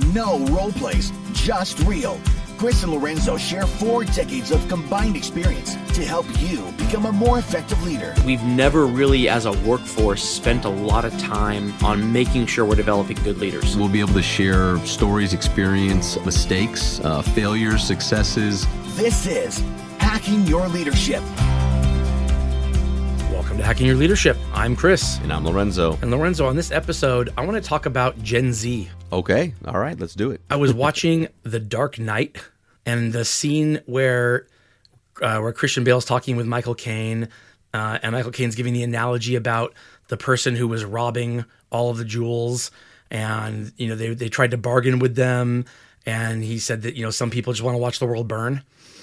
No role plays, just real. Chris and Lorenzo share 4 decades of combined experience to help you become a more effective leader. We've never really, as a workforce, spent a lot of time on making sure we're developing good leaders. We'll be able to share stories, experience, mistakes, failures, successes. This is Hacking Your Leadership. Welcome to Hacking Your Leadership. I'm Chris. And I'm Lorenzo. And Lorenzo, on this episode, I want to talk about Gen Z. Okay. All right. Let's do it. I was watching The Dark Knight, and the scene where Christian Bale's talking with Michael Caine, and Michael Caine's giving the analogy about the person who was robbing all of the jewels, and they tried to bargain with them, and he said that some people just want to watch the world burn.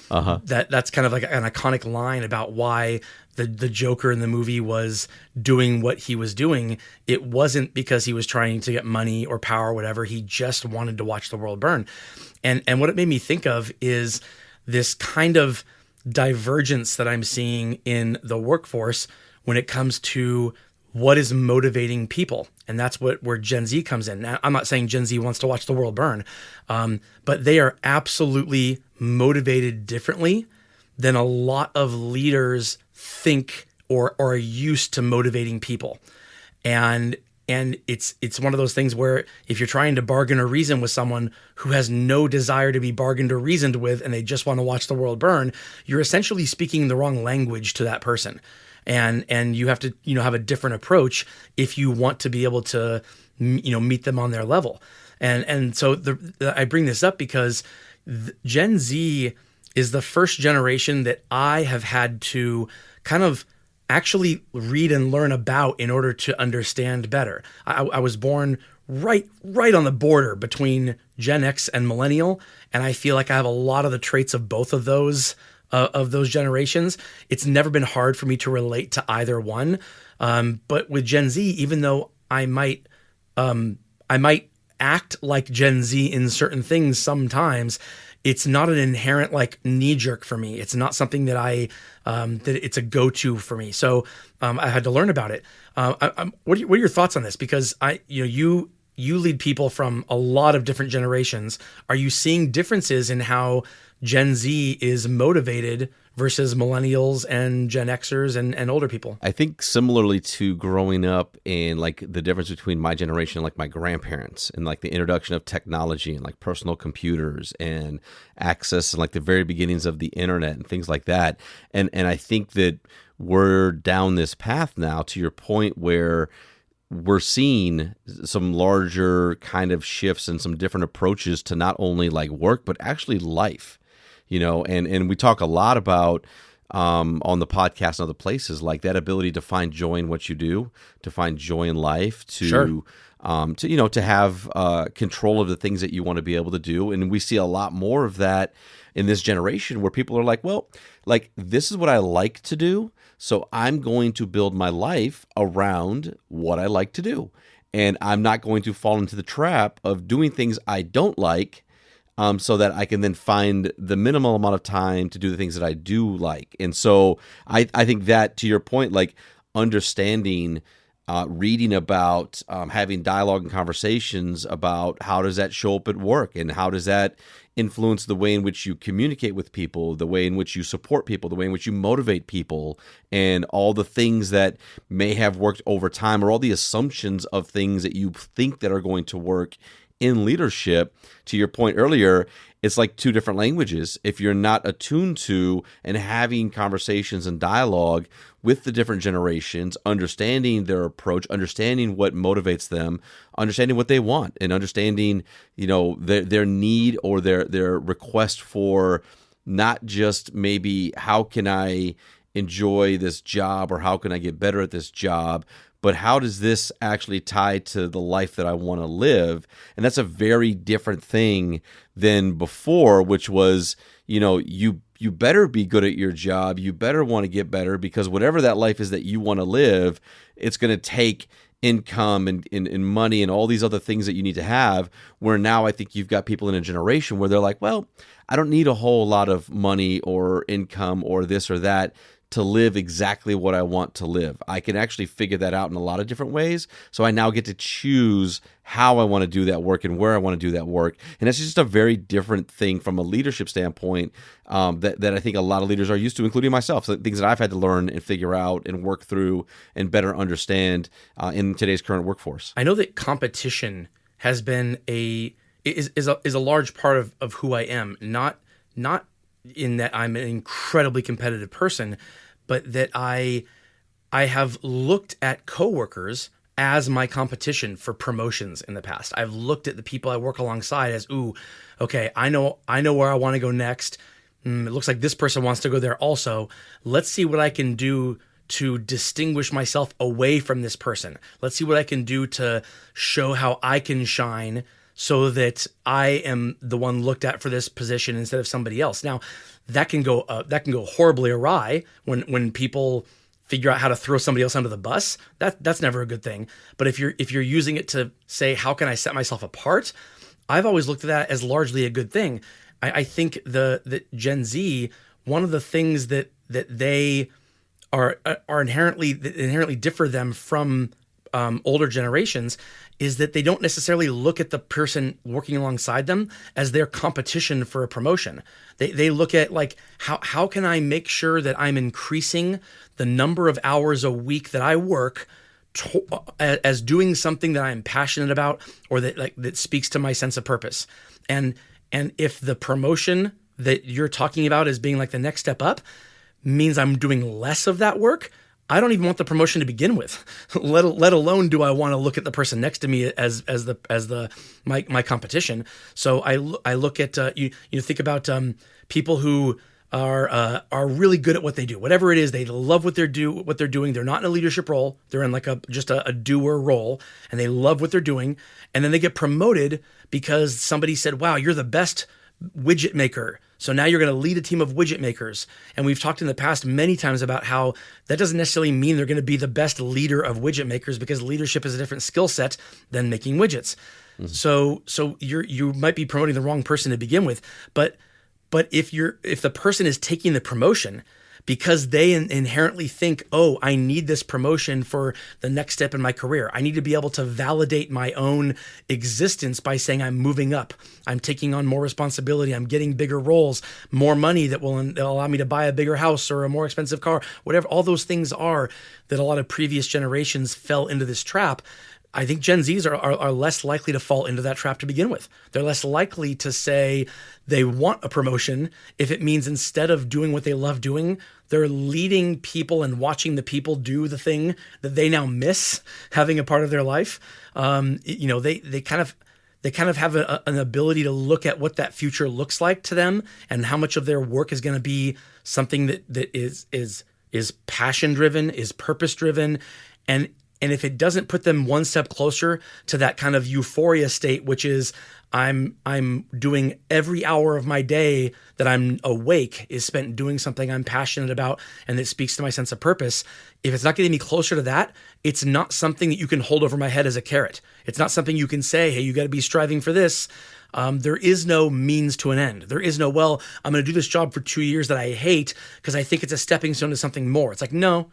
Uh-huh. That's kind of like an iconic line about why the Joker in the movie was doing what he was doing. It wasn't because he was trying to get money or power or whatever. He just wanted to watch the world burn. And what it made me think of is this kind of divergence that I'm seeing in the workforce when it comes to what is motivating people. And that's where Gen Z comes in. Now, I'm not saying Gen Z wants to watch the world burn, but they are absolutely motivated differently than a lot of leaders think or are used to motivating people. And it's one of those things where if you're trying to bargain or reason with someone who has no desire to be bargained or reasoned with, and they just want to watch the world burn, you're essentially speaking the wrong language to that person. And you have to, have a different approach if you want to be able to, meet them on their level. And so I bring this up because Gen Z is the first generation that I have had to kind of actually read and learn about in order to understand better. I was born right on the border between Gen X and Millennial, and I feel like I have a lot of the traits of both of those generations. It's never been hard for me to relate to either one. But with Gen Z, even though I might act like Gen Z in certain things sometimes, it's not an inherent knee jerk for me. It's not something that that it's a go-to for me. So I had to learn about it. What are your thoughts on this? Because you lead people from a lot of different generations. Are you seeing differences in how Gen Z is motivated versus millennials and Gen Xers and older people? I think similarly to growing up and the difference between my generation and my grandparents and the introduction of technology and personal computers and access and the very beginnings of the internet and things like that. And I think that we're down this path now, to your point, where we're seeing some larger kind of shifts and some different approaches to not only work, but actually life. And we talk a lot about on the podcast and other places, that ability to find joy in what you do, to find joy in life, to Sure. To have control of the things that you want to be able to do. And we see a lot more of that in this generation where people are this is what I like to do, so I'm going to build my life around what I like to do. And I'm not going to fall into the trap of doing things I don't like, so that I can then find the minimal amount of time to do the things that I do like. And so I think that, to your point, understanding, reading about, having dialogue and conversations about how does that show up at work and how does that influence the way in which you communicate with people, the way in which you support people, the way in which you motivate people, and all the things that may have worked over time, or all the assumptions of things that you think that are going to work in leadership. To your point earlier, it's like two different languages. If you're not attuned to and having conversations and dialogue with the different generations, understanding their approach, understanding what motivates them, understanding what they want, and understanding, their need or their request for not just maybe how can I enjoy this job or how can I get better at this job, but how does this actually tie to the life that I want to live? And that's a very different thing than before, which was, you better be good at your job. You better want to get better, because whatever that life is that you want to live, it's going to take income and money and all these other things that you need to have, where now I think you've got people in a generation where they're like, well, I don't need a whole lot of money or income or this or that to live exactly what I want to live. I can actually figure that out in a lot of different ways. So I now get to choose how I want to do that work and where I want to do that work. And that's just a very different thing from a leadership standpoint that I think a lot of leaders are used to, including myself. So things that I've had to learn and figure out and work through and better understand in today's current workforce. I know that competition has been is a large part of who I am. Not in that I'm an incredibly competitive person, but that I have looked at coworkers as my competition for promotions in the past. I've looked at the people I work alongside as, ooh, okay, I know where I want to go next. It looks like this person wants to go there also. Let's see what I can do to distinguish myself away from this person. Let's see what I can do to show how I can shine so that I am the one looked at for this position instead of somebody else. Now, that can go horribly awry when people figure out how to throw somebody else under the bus. That's never a good thing. But if you're using it to say, how can I set myself apart? I've always looked at that as largely a good thing. I think the Gen Z, one of the things that they are inherently differ them from older generations is that they don't necessarily look at the person working alongside them as their competition for a promotion. They look at like, how can I make sure that I'm increasing the number of hours a week that I work as doing something that I'm passionate about or that speaks to my sense of purpose. And if the promotion that you're talking about as being like the next step up means I'm doing less of that work, I don't even want the promotion to begin with. Let alone do I want to look at the person next to me as my competition. So I look at you think about people who are really good at what they do. Whatever it is, they love what they're doing. They're not in a leadership role. They're in like just a doer role, and they love what they're doing. And then they get promoted because somebody said, "Wow, you're the best widget maker. So now you're going to lead a team of widget makers." And we've talked in the past many times about how that doesn't necessarily mean they're going to be the best leader of widget makers, because leadership is a different skill set than making widgets. Mm-hmm. So you might be promoting the wrong person to begin with, but if the person is taking the promotion because they inherently think, oh, I need this promotion for the next step in my career. I need to be able to validate my own existence by saying I'm moving up. I'm taking on more responsibility. I'm getting bigger roles, more money that will allow me to buy a bigger house or a more expensive car, whatever all those things are that a lot of previous generations fell into this trap. I think Gen Zs are less likely to fall into that trap to begin with. They're less likely to say they want a promotion if it means instead of doing what they love doing, they're leading people and watching the people do the thing that they now miss having a part of their life. They kind of have an ability to look at what that future looks like to them and how much of their work is going to be something that is passion driven, is purpose driven, and if it doesn't put them one step closer to that kind of euphoria state, which is I'm doing every hour of my day that I'm awake is spent doing something I'm passionate about and that speaks to my sense of purpose. If it's not getting me closer to that, it's not something that you can hold over my head as a carrot. It's not something you can say, hey, you got to be striving for this. There is no means to an end. There is no, well, I'm going to do this job for 2 years that I hate because I think it's a stepping stone to something more. It's like, no,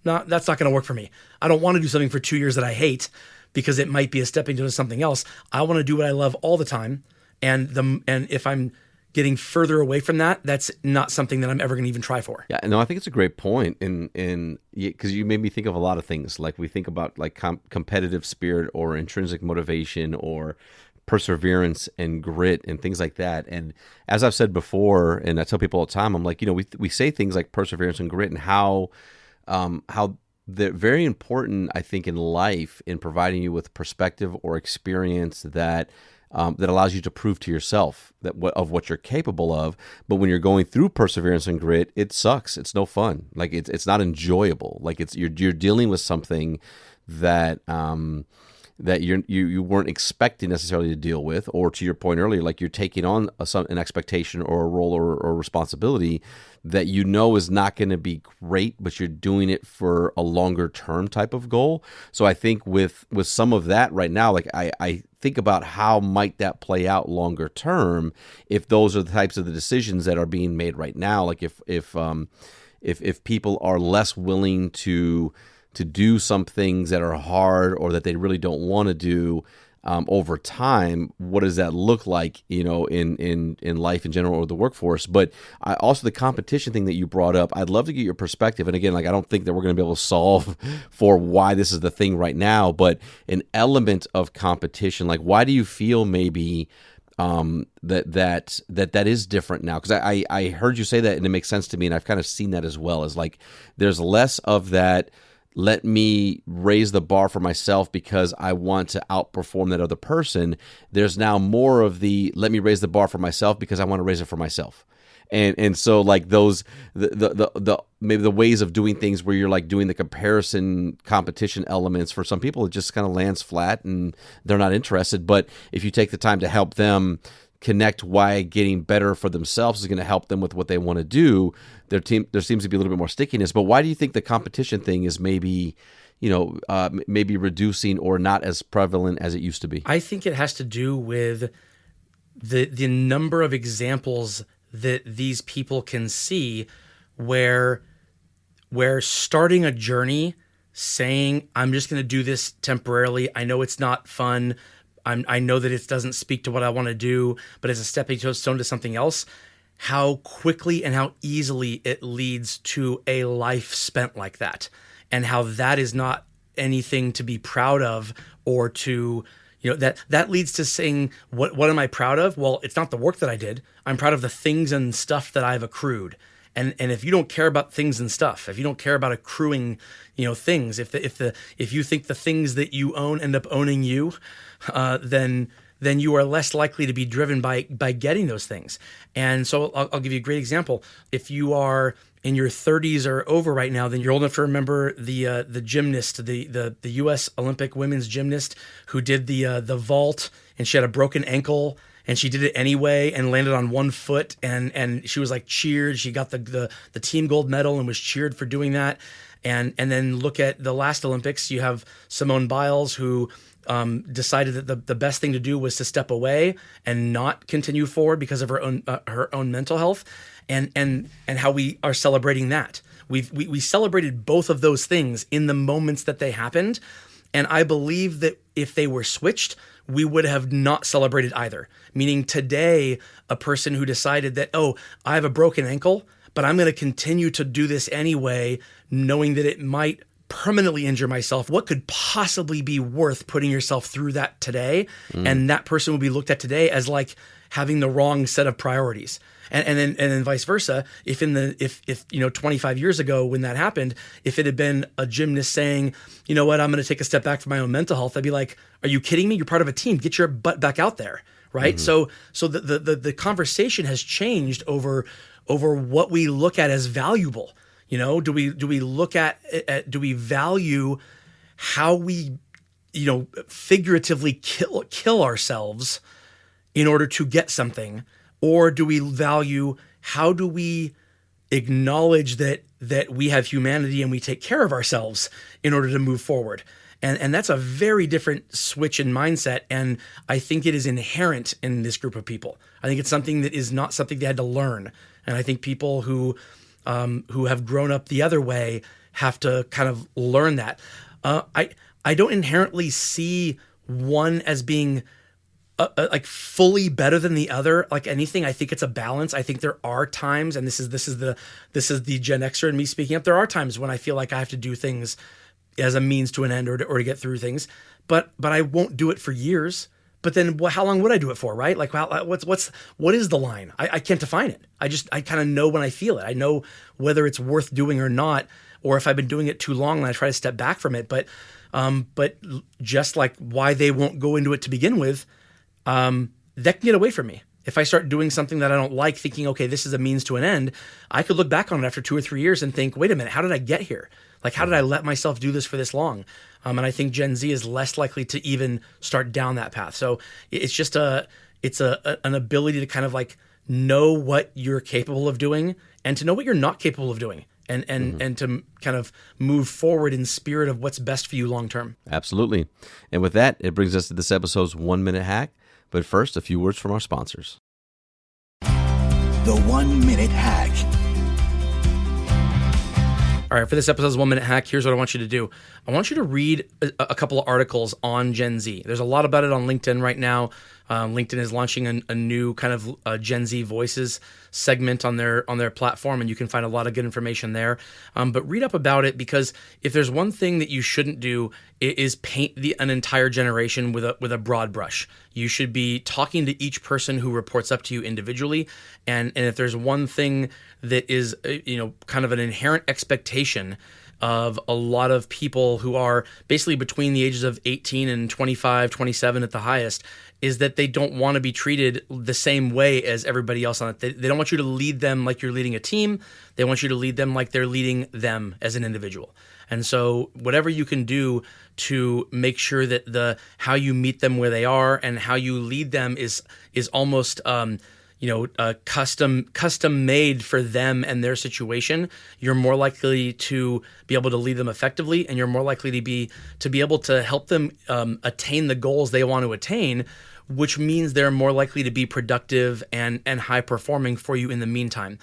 that's not going to work for me. I don't want to do something for 2 years that I hate because it might be a stepping stone to something else. I want to do what I love all the time. And if I'm getting further away from that, that's not something that I'm ever going to even try for. Yeah, no, I think it's a great point. Because you made me think of a lot of things. Like we think about like competitive spirit or intrinsic motivation or perseverance and grit and things like that. And as I've said before, and I tell people all the time, I'm like, we say things like perseverance and grit and how they're very important, I think, in life in providing you with perspective or experience that allows you to prove to yourself of what you're capable of. But when you're going through perseverance and grit, it sucks. It's no fun. Like it's not enjoyable. Like you're dealing with something that you weren't expecting necessarily to deal with, or to your point earlier, like you're taking on an expectation or a role or responsibility that is not going to be great, but you're doing it for a longer term type of goal. So I think with some of that right now, like I think about how might that play out longer term if those are the types of the decisions that are being made right now. Like if if people are less willing to do some things that are hard or that they really don't want to do over time, what does that look like, in life in general or the workforce? But also the competition thing that you brought up, I'd love to get your perspective. And again, like, I don't think that we're going to be able to solve for why this is the thing right now, but an element of competition, like, why do you feel maybe that is different now? Because I heard you say that, and it makes sense to me, and I've kind of seen that as well, as like there's less of that, let me raise the bar for myself because I want to outperform that other person. There's now more of the, let me raise the bar for myself because I want to raise it for myself. And so like those, the maybe the ways of doing things where you're like doing the comparison competition elements, for some people it just kind of lands flat and they're not interested. But if you take the time to help them connect why getting better for themselves is going to help them with what they want to do, there seems to be a little bit more stickiness. But why do you think the competition thing is maybe reducing or not as prevalent as it used to be? I think it has to do with the number of examples that these people can see where starting a journey, saying, I'm just going to do this temporarily. I know it's not fun. I know that it doesn't speak to what I want to do, but it's a stepping stone to something else. How quickly and how easily it leads to a life spent like that, and how that is not anything to be proud of, or to, that leads to saying, what am I proud of? Well, it's not the work that I did. I'm proud of the things and stuff that I've accrued. And if you don't care about things and stuff, if you don't care about accruing, things, if you think the things that you own end up owning you, then you are less likely to be driven by getting those things. And so I'll give you a great example. If you are in your 30s or over right now, then you're old enough to remember the gymnast, the U.S. Olympic women's gymnast who did the vault, and she had a broken ankle, and she did it anyway and landed on one foot, and she was like cheered. She got the team gold medal and was cheered for doing that. And then look at the last Olympics. You have Simone Biles, who decided that the best thing to do was to step away and not continue forward because of her own mental health, and how we are celebrating that. We celebrated both of those things in the moments that they happened, and I believe that if they were switched, we would have not celebrated either. Meaning today, a person who decided that, I have a broken ankle, but I'm going to continue to do this anyway, knowing that it might permanently injure myself. What could possibly be worth putting yourself through that today? And that person will be looked at today as like having the wrong set of priorities. And then vice versa. If 25 years ago when that happened, if it had been a gymnast saying, you know what, I'm going to take a step back for my own mental health, I'd be like, are you kidding me? You're part of a team. Get your butt back out there, right? So the conversation has changed over what we look at as valuable. Do we value how we, figuratively kill ourselves in order to get something, or do we value how do we acknowledge that we have humanity and we take care of ourselves in order to move forward? And that's a very different switch in mindset, and I think it is inherent in this group of people. I think it's something that is not something they had to learn, and I think people who have grown up the other way have to kind of learn that. I don't inherently see one as being like fully better than the other. Like anything, I think it's a balance. I think there are times, and this is the Gen Xer in me speaking up. There are times when I feel like I have to do things as a means to an end or to get through things, but I won't do it for years. But then how long would I do it for, right? Like, what is the line? I can't define it. I kind of know when I feel it. I know whether it's worth doing or not, or if I've been doing it too long and I try to step back from it. But just like why they won't go into it to begin with, that can get away from me. If I start doing something that I don't like, thinking, okay, this is a means to an end, I could look back on it after 2 or 3 years and think, wait a minute, how did I get here? Like, how did I let myself do this for this long? And I think Gen Z is less likely to even start down that path. So it's just an ability to kind of like know what you're capable of doing and to know what you're not capable of doing, and to kind of move forward in spirit of what's best for you long term. Absolutely. And with that, it brings us to this episode's 1 minute hack. But first, a few words from our sponsors. The 1 minute hack. All right, for this episode's 1 Minute Hack, here's what I want you to do. I want you to read a couple of articles on Gen Z. There's a lot about it on LinkedIn right now. LinkedIn is launching a new kind of Gen Z Voices segment on their platform, and you can find a lot of good information there. But read up about it, because if there's one thing that you shouldn't do, it is paint an entire generation with a broad brush. You should be talking to each person who reports up to you individually, and if there's one thing that is kind of an inherent expectation of a lot of people who are basically between the ages of 18 and 25, 27 at the highest, is that they don't want to be treated the same way as everybody else on it. They don't want you to lead them like you're leading a team. They want you to lead them like they're leading them as an individual. And so whatever you can do to make sure that how you meet them where they are and how you lead them is almost custom made for them and their situation, you're more likely to be able to lead them effectively, and you're more likely to be able to help them attain the goals they want to attain, which means they're more likely to be productive and high performing for you in the meantime.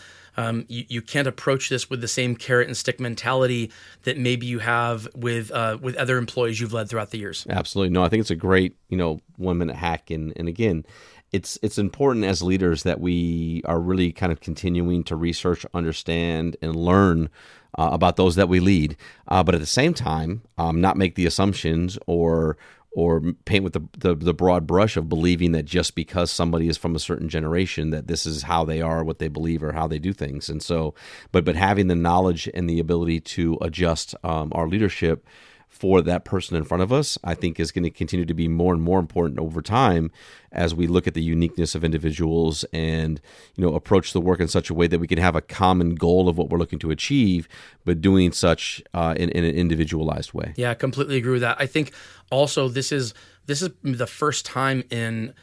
You can't approach this with the same carrot and stick mentality that maybe you have with other employees you've led throughout the years. Absolutely. No, I think it's a great 1 minute hack. And again, it's important as leaders that we are really kind of continuing to research, understand, and learn about those that we lead. But at the same time, not make the assumptions or paint with the broad brush of believing that just because somebody is from a certain generation that this is how they are, what they believe, or how they do things. And so, but having the knowledge and the ability to adjust our leadership for that person in front of us, I think is going to continue to be more and more important over time as we look at the uniqueness of individuals and, approach the work in such a way that we can have a common goal of what we're looking to achieve, but doing such in an individualized way. Yeah, I completely agree with that. I think also this is the first time in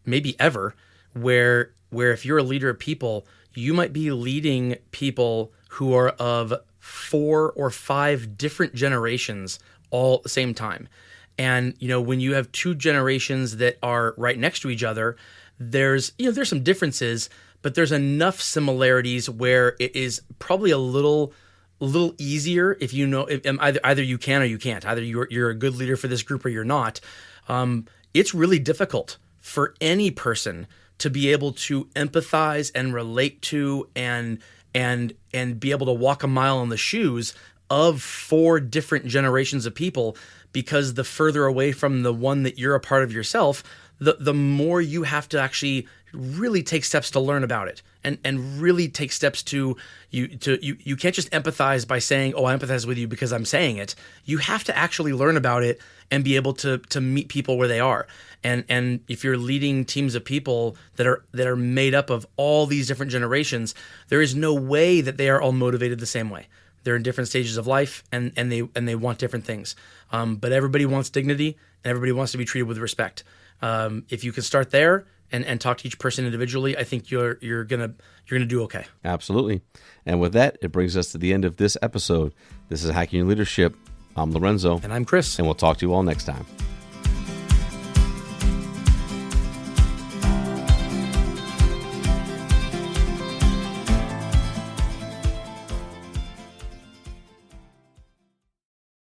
maybe ever where if you're a leader of people, you might be leading people who are of 4 or 5 different generations all at the same time. And, when you have 2 generations that are right next to each other, there's some differences, but there's enough similarities where it is probably a little easier if either you can or you can't. Either you're a good leader for this group or you're not. It's really difficult for any person to be able to empathize and relate to and be able to walk a mile in the shoes of 4 different generations of people, because the further away from the one that you're a part of yourself, the more you have to actually really take steps to learn about it and really take steps to you can't just empathize by saying, oh, I empathize with you because I'm saying it. You have to actually learn about it and be able to meet people where they are. And if you're leading teams of people that are made up of all these different generations, there is no way that they are all motivated the same way. They're in different stages of life and they want different things. But everybody wants dignity and everybody wants to be treated with respect. If you can start there and talk to each person individually, I think you're gonna do okay. Absolutely. And with that, it brings us to the end of this episode. This is Hacking Your Leadership. I'm Lorenzo. And I'm Chris. And we'll talk to you all next time.